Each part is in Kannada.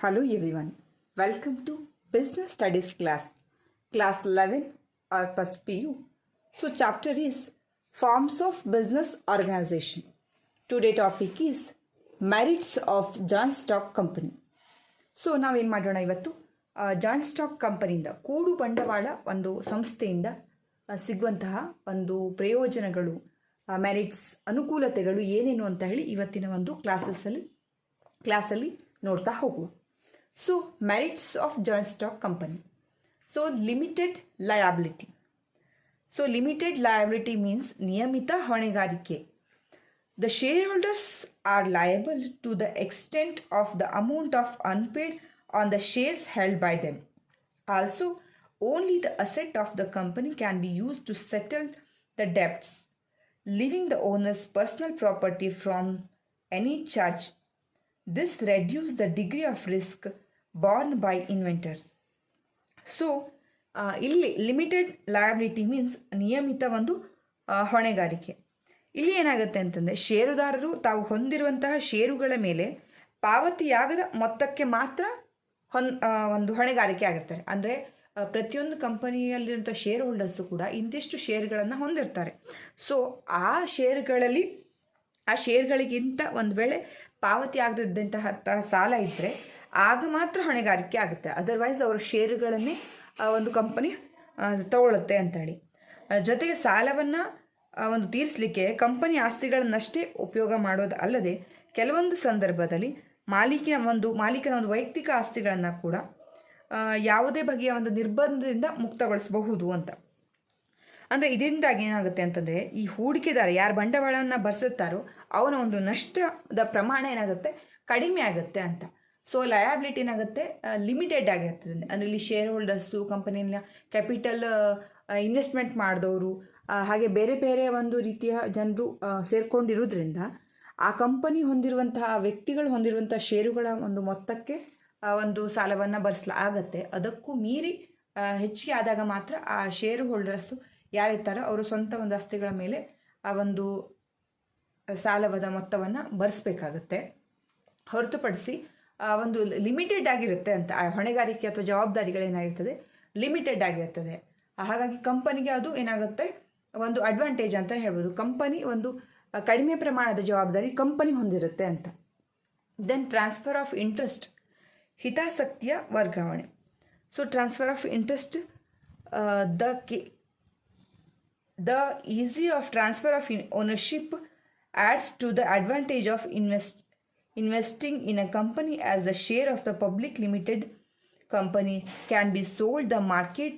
Hello everyone. Welcome to Business Studies class 11 or first PU. So chapter is Forms of Business Organization. Today topic is Merits of Joint Stock Company. So ನಾವೇನು ಮಾಡೋಣ ಇವತ್ತು ಜಾಯಿಂಟ್ ಸ್ಟಾಕ್ ಕಂಪನಿಯಿಂದ ಕೂಡು ಬಂಡವಾಳ ಒಂದು ಸಂಸ್ಥೆಯಿಂದ ಸಿಗುವಂತಹ ಒಂದು ಪ್ರಯೋಜನಗಳು, ಮೆರಿಟ್ಸ್, ಅನುಕೂಲತೆಗಳು ಏನೇನು ಅಂತ ಹೇಳಿ ಇವತ್ತಿನ ಒಂದು ಕ್ಲಾಸಲ್ಲಿ ನೋಡ್ತಾ ಹೋಗುವ. So merits of joint stock company. So limited liability. So limited liability means ನಿಯಮಿತ ಹೊಣೆಗಾರಿಕೆ. The shareholders are liable to the extent of the amount of unpaid on the shares held by them. Also, only the asset of the company can be used to settle the debts, leaving the owner's personal property from any charge. This reduces the degree of risk borne by inventors. So, ಇಲ್ಲಿ ಲಿಮಿಟೆಡ್ ಲಯಬಿಲಿಟಿ ಮೀನ್ಸ್ ನಿಯಮಿತ ಒಂದು ಹೊಣೆಗಾರಿಕೆ. ಇಲ್ಲಿ ಏನಾಗುತ್ತೆ ಅಂತಂದರೆ, ಷೇರುದಾರರು ತಾವು ಹೊಂದಿರುವಂತಹ ಷೇರುಗಳ ಮೇಲೆ ಪಾವತಿಯಾಗದ ಮೊತ್ತಕ್ಕೆ ಮಾತ್ರ ಒಂದು ಹೊಣೆಗಾರಿಕೆ ಆಗಿರ್ತಾರೆ. ಅಂದರೆ ಪ್ರತಿಯೊಂದು ಕಂಪನಿಯಲ್ಲಿರುವಂಥ ಶೇರ್ ಹೋಲ್ಡರ್ಸು ಕೂಡ ಇಂತಿಷ್ಟು ಶೇರುಗಳನ್ನು ಹೊಂದಿರ್ತಾರೆ. ಸೊ ಆ ಶೇರುಗಳಿಗಿಂತ ಒಂದು ವೇಳೆ ಪಾವತಿ ಆಗದಿದ್ದಂತಹ ಸಾಲ ಇದ್ದರೆ ಆಗ ಮಾತ್ರ ಹೊಣೆಗಾರಿಕೆ ಆಗುತ್ತೆ. ಅದರ್ವೈಸ್ ಅವರ ಷೇರುಗಳನ್ನೇ ಒಂದು ಕಂಪನಿ ತಗೊಳ್ಳುತ್ತೆ ಅಂತೇಳಿ. ಜೊತೆಗೆ ಸಾಲವನ್ನು ಒಂದು ತೀರಿಸಲಿಕ್ಕೆ ಕಂಪನಿ ಆಸ್ತಿಗಳನ್ನಷ್ಟೇ ಉಪಯೋಗ ಮಾಡೋದು ಅಲ್ಲದೆ ಕೆಲವೊಂದು ಸಂದರ್ಭದಲ್ಲಿ ಮಾಲೀಕನ ಒಂದು ವೈಯಕ್ತಿಕ ಆಸ್ತಿಗಳನ್ನು ಕೂಡ ಯಾವುದೇ ಬಗೆಯ ಒಂದು ನಿರ್ಬಂಧದಿಂದ ಮುಕ್ತಗೊಳಿಸಬಹುದು ಅಂತ. ಅಂದರೆ ಇದರಿಂದಾಗಿ ಏನಾಗುತ್ತೆ ಅಂತಂದರೆ, ಈ ಹೂಡಿಕೆದಾರ ಯಾರು ಬಂಡವಾಳವನ್ನು ಬರ್ಸುತ್ತಾರೋ ಅವನ ಒಂದು ನಷ್ಟದ ಪ್ರಮಾಣ ಏನಾಗುತ್ತೆ, ಕಡಿಮೆ ಆಗುತ್ತೆ ಅಂತ. ಸೊ ಲಯಬಿಲಿಟಿ ಏನಾಗುತ್ತೆ, ಲಿಮಿಟೆಡ್ ಆಗಿರ್ತದೆ. ಅಂದರೆ ಇಲ್ಲಿ ಶೇರ್ ಹೋಲ್ಡರ್ಸು, ಕಂಪನಿಯ ಕ್ಯಾಪಿಟಲ್ ಇನ್ವೆಸ್ಟ್ಮೆಂಟ್ ಮಾಡಿದವರು, ಹಾಗೆ ಬೇರೆ ಬೇರೆ ಒಂದು ರೀತಿಯ ಜನರು ಸೇರ್ಕೊಂಡಿರೋದ್ರಿಂದ ಆ ಕಂಪನಿ ಹೊಂದಿರುವಂತಹ ವ್ಯಕ್ತಿಗಳು ಹೊಂದಿರುವಂಥ ಷೇರುಗಳ ಒಂದು ಮೊತ್ತಕ್ಕೆ ಒಂದು ಸಾಲವನ್ನು ಭರಿಸಲಾಗತ್ತೆ. ಅದಕ್ಕೂ ಮೀರಿ ಹೆಚ್ಚಿಗೆ ಆದಾಗ ಮಾತ್ರ ಆ ಷೇರು ಹೋಲ್ಡರ್ಸು ಯಾರಿರ್ತಾರೋ ಅವರು ಸ್ವಂತ ಒಂದು ಆಸ್ತಿಗಳ ಮೇಲೆ ಆ ಒಂದು ಸಾಲದ ಮೊತ್ತವನ್ನು ಭರಿಸಬೇಕಾಗತ್ತೆ. ಹೊರತುಪಡಿಸಿ ಒಂದು ಲಿಮಿಟೆಡ್ ಆಗಿರುತ್ತೆ ಅಂತ. ಆ ಹೊಣೆಗಾರಿಕೆ ಅಥವಾ ಜವಾಬ್ದಾರಿಗಳೇನಾಗಿರ್ತದೆ, ಲಿಮಿಟೆಡ್ ಆಗಿರ್ತದೆ. ಹಾಗಾಗಿ ಕಂಪನಿಗೆ ಅದು ಏನಾಗುತ್ತೆ, ಒಂದು ಅಡ್ವಾಂಟೇಜ್ ಅಂತ ಹೇಳ್ಬೋದು. ಕಂಪನಿ ಒಂದು ಕಡಿಮೆ ಪ್ರಮಾಣದ ಜವಾಬ್ದಾರಿ ಕಂಪನಿ ಹೊಂದಿರುತ್ತೆ ಅಂತ. ದೆನ್ ಟ್ರಾನ್ಸ್ಫರ್ ಆಫ್ ಇಂಟ್ರೆಸ್ಟ್, ಹಿತಾಸಕ್ತಿಯ ವರ್ಗಾವಣೆ. So transfer of interest, the easy of transfer of ownership adds to the advantage of investing in a company as a share of the public limited company can be sold the market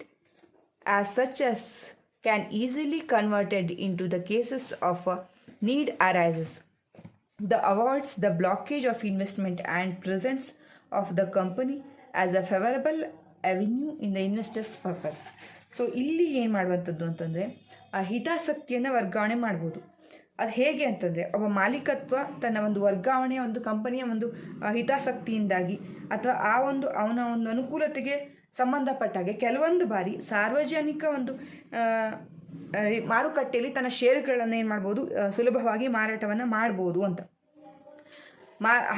as such as can easily converted into the cases of a need arises. The awards the blockage of investment and presence of the company as a favorable avenue in the investor's purpose. So ಇಲ್ಲಿ ಏನು ಮಾಡುವಂಥದ್ದು ಅಂತಂದರೆ, ಆ ಹಿತಾಸಕ್ತಿಯನ್ನು ವರ್ಗಾವಣೆ ಮಾಡ್ಬೋದು. ಅದು ಹೇಗೆ ಅಂತಂದರೆ, ಒಬ್ಬ ಮಾಲೀಕತ್ವ ತನ್ನ ಒಂದು ವರ್ಗಾವಣೆಯ ಒಂದು ಕಂಪನಿಯ ಒಂದು ಹಿತಾಸಕ್ತಿಯಿಂದಾಗಿ ಅಥವಾ ಅವನ ಒಂದು ಅನುಕೂಲತೆಗೆ ಸಂಬಂಧಪಟ್ಟಾಗೆ ಕೆಲವೊಂದು ಬಾರಿ ಸಾರ್ವಜನಿಕ ಒಂದು ಮಾರುಕಟ್ಟೆಯಲ್ಲಿ ತನ್ನ ಷೇರುಗಳನ್ನು ಏನು ಮಾಡ್ಬೋದು, ಸುಲಭವಾಗಿ ಮಾರಾಟವನ್ನು ಮಾಡ್ಬೋದು ಅಂತ.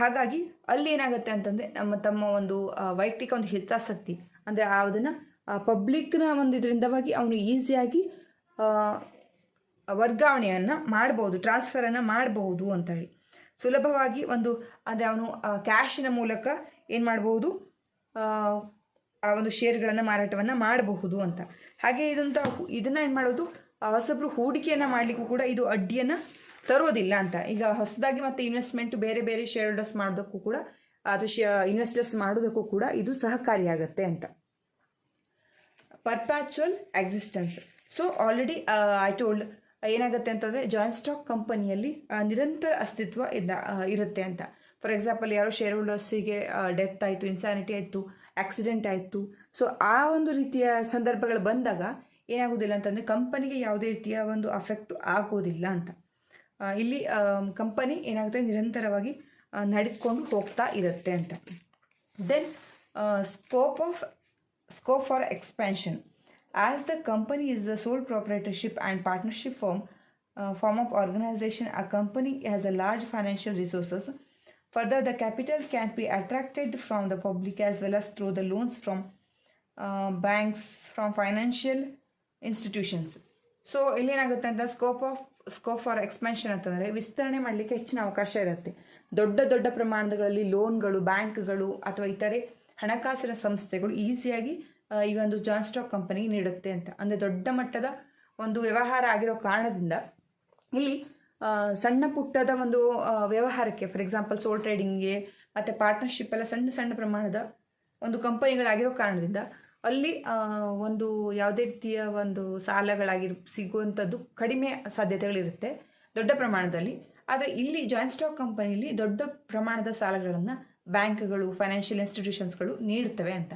ಹಾಗಾಗಿ ಅಲ್ಲಿ ಏನಾಗುತ್ತೆ ಅಂತಂದರೆ, ತಮ್ಮ ಒಂದು ವೈಯಕ್ತಿಕ ಒಂದು ಹಿತಾಸಕ್ತಿ ಅಂದರೆ ಅದನ್ನು ಪಬ್ಲಿಕ್ನ ಒಂದು ಇದರಿಂದವಾಗಿ ಅವನು ಈಸಿಯಾಗಿ ವರ್ಗಾವಣೆಯನ್ನು ಮಾಡ್ಬೋದು, ಟ್ರಾನ್ಸ್ಫರನ್ನು ಮಾಡಬಹುದು ಅಂತ ಹೇಳಿ ಸುಲಭವಾಗಿ ಒಂದು. ಅಂದರೆ ಅವನು ಕ್ಯಾಶಿನ ಮೂಲಕ ಏನು ಮಾಡ್ಬೋದು, ಆ ಒಂದು ಶೇರ್ಗಳನ್ನು ಮಾರಾಟವನ್ನು ಮಾಡಬಹುದು ಅಂತ. ಹಾಗೆ ಇದನ್ನು ಏನು ಮಾಡೋದು, ಹೊಸಬ್ರು ಹೂಡಿಕೆಯನ್ನು ಮಾಡಲಿಕ್ಕೂ ಕೂಡ ಇದು ಅಡ್ಡಿಯನ್ನು ತರೋದಿಲ್ಲ ಅಂತ. ಈಗ ಹೊಸದಾಗಿ ಮತ್ತು ಇನ್ವೆಸ್ಟ್ಮೆಂಟ್ ಬೇರೆ ಬೇರೆ ಶೇರ್ ಹೋಲ್ಡರ್ಸ್ ಮಾಡೋದಕ್ಕೂ ಕೂಡ ಅದು ಇನ್ವೆಸ್ಟರ್ಸ್ ಮಾಡೋದಕ್ಕೂ ಕೂಡ ಇದು ಸಹಕಾರಿಯಾಗತ್ತೆ ಅಂತ. Perpetual existence. So already I told ಏನಾಗುತ್ತೆ ಅಂತಂದರೆ, ಜಾಯಿಂಟ್ ಸ್ಟಾಕ್ ಕಂಪನಿಯಲ್ಲಿ ನಿರಂತರ ಅಸ್ತಿತ್ವ ಇರುತ್ತೆ ಅಂತ. ಫಾರ್ ಎಕ್ಸಾಂಪಲ್, ಯಾರೋ ಶೇರ್ ಹೋಲ್ಡರ್ಸಿಗೆ ಡೆತ್ ಆಯಿತು, ಇನ್ಸಾನಿಟಿ ಆಯಿತು, ಆಕ್ಸಿಡೆಂಟ್ ಆಯಿತು. ಸೊ ಆ ಒಂದು ರೀತಿಯ ಸಂದರ್ಭಗಳು ಬಂದಾಗ ಏನಾಗೋದಿಲ್ಲ ಅಂತಂದರೆ, ಕಂಪನಿಗೆ ಯಾವುದೇ ರೀತಿಯ ಒಂದು ಅಫೆಕ್ಟ್ ಆಗೋದಿಲ್ಲ ಅಂತ. ಇಲ್ಲಿ ಕಂಪನಿ ಏನಾಗುತ್ತೆ, ನಿರಂತರವಾಗಿ ನಡೆದುಕೊಂಡು ಹೋಗ್ತಾ ಇರುತ್ತೆ ಅಂತ. Then scope for expansion. As the company is the sole proprietorship and partnership form of organization, a company has a large financial resources Further, the capital can be attracted from the public as well as through the loans from banks, from financial institutions. So ಇಲ್ಲೇನಾಗುತ್ತೆ ಅಂತ ಸ್ಕೋಪ್ ಫಾರ್ ಎಕ್ಸ್ಪಾನ್ಷನ್ ಅಂತಂದರೆ ವಿಸ್ತರಣೆ ಮಾಡಲಿಕ್ಕೆ ಹೆಚ್ಚಿನ ಅವಕಾಶ ಇರುತ್ತೆ. ದೊಡ್ಡ ದೊಡ್ಡ ಪ್ರಮಾಣಗಳಲ್ಲಿ ಲೋನ್ಗಳು, ಬ್ಯಾಂಕ್ಗಳು ಅಥವಾ ಇತರೆ ಹಣಕಾಸಿನ ಸಂಸ್ಥೆಗಳು ಈಸಿಯಾಗಿ ಈ ಒಂದು ಜಾಯಿಂಟ್ ಸ್ಟಾಕ್ ಕಂಪನಿ ನೀಡುತ್ತೆ ಅಂತ. ಅಂದರೆ ದೊಡ್ಡ ಮಟ್ಟದ ಒಂದು ವ್ಯವಹಾರ ಆಗಿರೋ ಕಾರಣದಿಂದ ಇಲ್ಲಿ ಸಣ್ಣ ಪುಟ್ಟದ ಒಂದು ವ್ಯವಹಾರಕ್ಕೆ, ಫಾರ್ ಎಕ್ಸಾಂಪಲ್ ಸೋಲ್ ಟ್ರೇಡಿಂಗ್ಗೆ ಮತ್ತು ಪಾರ್ಟ್ನರ್ಶಿಪ್ ಎಲ್ಲ ಸಣ್ಣ ಸಣ್ಣ ಪ್ರಮಾಣದ ಒಂದು ಕಂಪನಿಗಳಾಗಿರೋ ಕಾರಣದಿಂದ ಅಲ್ಲಿ ಒಂದು ಯಾವುದೇ ರೀತಿಯ ಒಂದು ಸಿಗುವಂಥದ್ದು ಕಡಿಮೆ ಸಾಧ್ಯತೆಗಳಿರುತ್ತೆ ದೊಡ್ಡ ಪ್ರಮಾಣದಲ್ಲಿ. ಆದರೆ ಇಲ್ಲಿ ಜಾಯಿಂಟ್ ಸ್ಟಾಕ್ ಕಂಪನಿಯಲ್ಲಿ ದೊಡ್ಡ ಪ್ರಮಾಣದ ಸಾಲಗಳನ್ನು ಬ್ಯಾಂಕ್ಗಳು, ಫೈನಾನ್ಷಿಯಲ್ ಇನ್ಸ್ಟಿಟ್ಯೂಷನ್ಸ್ಗಳು ನೀಡುತ್ತವೆ ಅಂತ.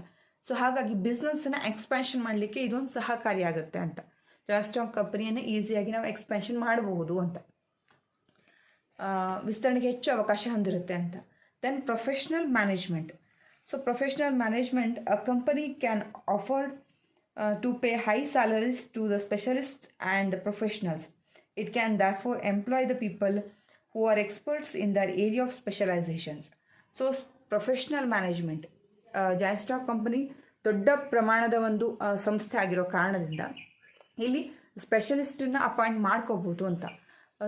ಸೊ ಹಾಗಾಗಿ ಬಿಸ್ನೆಸ್ಸನ್ನು ಎಕ್ಸ್ಪ್ಯಾನ್ಷನ್ ಮಾಡಲಿಕ್ಕೆ ಇದೊಂದು ಸಹಕಾರಿಯಾಗುತ್ತೆ ಅಂತ. ಜಾಯಿಂಟ್ ಸ್ಟಾಕ್ ಕಂಪನಿಯನ್ನು ಈಸಿಯಾಗಿ ನಾವು ಎಕ್ಸ್ಪ್ಯಾನ್ಷನ್ ಮಾಡಬಹುದು ಅಂತ, ವಿಸ್ತರಣೆಗೆ ಹೆಚ್ಚು ಅವಕಾಶ ಹೊಂದಿರುತ್ತೆ ಅಂತ. Then professional management. So professional management, a company can offer to pay high salaries to the specialists and the professionals. It can therefore employ the people who are experts in their area of specialisations. So professional management, joint stock company ದೊಡ್ಡ ಪ್ರಮಾಣದ ಒಂದು ಸಂಸ್ಥೆ ಆಗಿರೋ ಕಾರಣದಿಂದ ಇಲ್ಲಿ ಸ್ಪೆಷಲಿಸ್ಟನ್ನ ಅಪಾಯಿಂಟ್ ಮಾಡ್ಕೋಬೋದು ಅಂತ.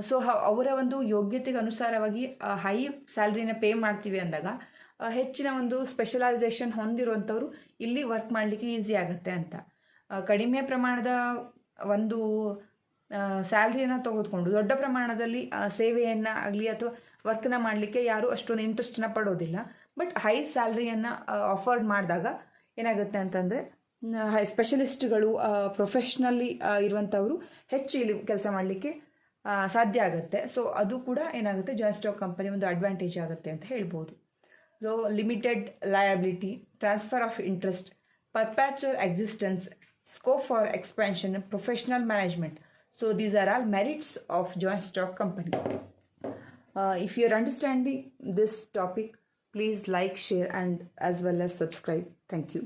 ಸೊ ಅವರ ಒಂದು ಯೋಗ್ಯತೆಗೆ ಅನುಸಾರವಾಗಿ ಹೈ ಸ್ಯಾಲ್ರಿನ ಪೇ ಮಾಡ್ತೀವಿ ಅಂದಾಗ ಹೆಚ್ಚಿನ ಒಂದು ಸ್ಪೆಷಲೈಸೇಷನ್ ಹೊಂದಿರುವಂಥವ್ರು ಇಲ್ಲಿ ವರ್ಕ್ ಮಾಡಲಿಕ್ಕೆ ಈಸಿ ಆಗುತ್ತೆ ಅಂತ. ಕಡಿಮೆ ಪ್ರಮಾಣದ ಒಂದು ಸ್ಯಾಲ್ರಿಯನ್ನು ತೆಗೆದುಕೊಂಡು ದೊಡ್ಡ ಪ್ರಮಾಣದಲ್ಲಿ ಸೇವೆಯನ್ನು ಆಗಲಿ ಅಥವಾ ವರ್ಕ್ನ ಮಾಡಲಿಕ್ಕೆ ಯಾರು ಅಷ್ಟೊಂದು ಇಂಟ್ರೆಸ್ಟನ್ನು ಪಡೋದಿಲ್ಲ. ಬಟ್ ಹೈ ಸ್ಯಾಲ್ರಿಯನ್ನು ಆಫರ್ ಮಾಡಿದಾಗ ಏನಾಗುತ್ತೆ ಅಂತಂದರೆ ಸ್ಪೆಷಲಿಸ್ಟ್ಗಳು, ಪ್ರೊಫೆಷ್ನಲ್ಲಿ ಇರುವಂಥವರು ಹೆಚ್ಚು ಇಲ್ಲಿ ಕೆಲಸ ಮಾಡಲಿಕ್ಕೆ ಸಾಧ್ಯ ಆಗುತ್ತೆ. ಸೊ ಅದು ಕೂಡ ಏನಾಗುತ್ತೆ, ಜಾಯಿಂಟ್ ಸ್ಟಾಕ್ ಕಂಪನಿ ಒಂದು ಅಡ್ವಾಂಟೇಜ್ ಆಗುತ್ತೆ ಅಂತ ಹೇಳ್ಬೋದು. So limited liability, transfer of interest, perpetual existence, scope for expansion, professional management. So these are all merits of joint stock company. If you are understanding this topic, please like, share and as well as subscribe. Thank you.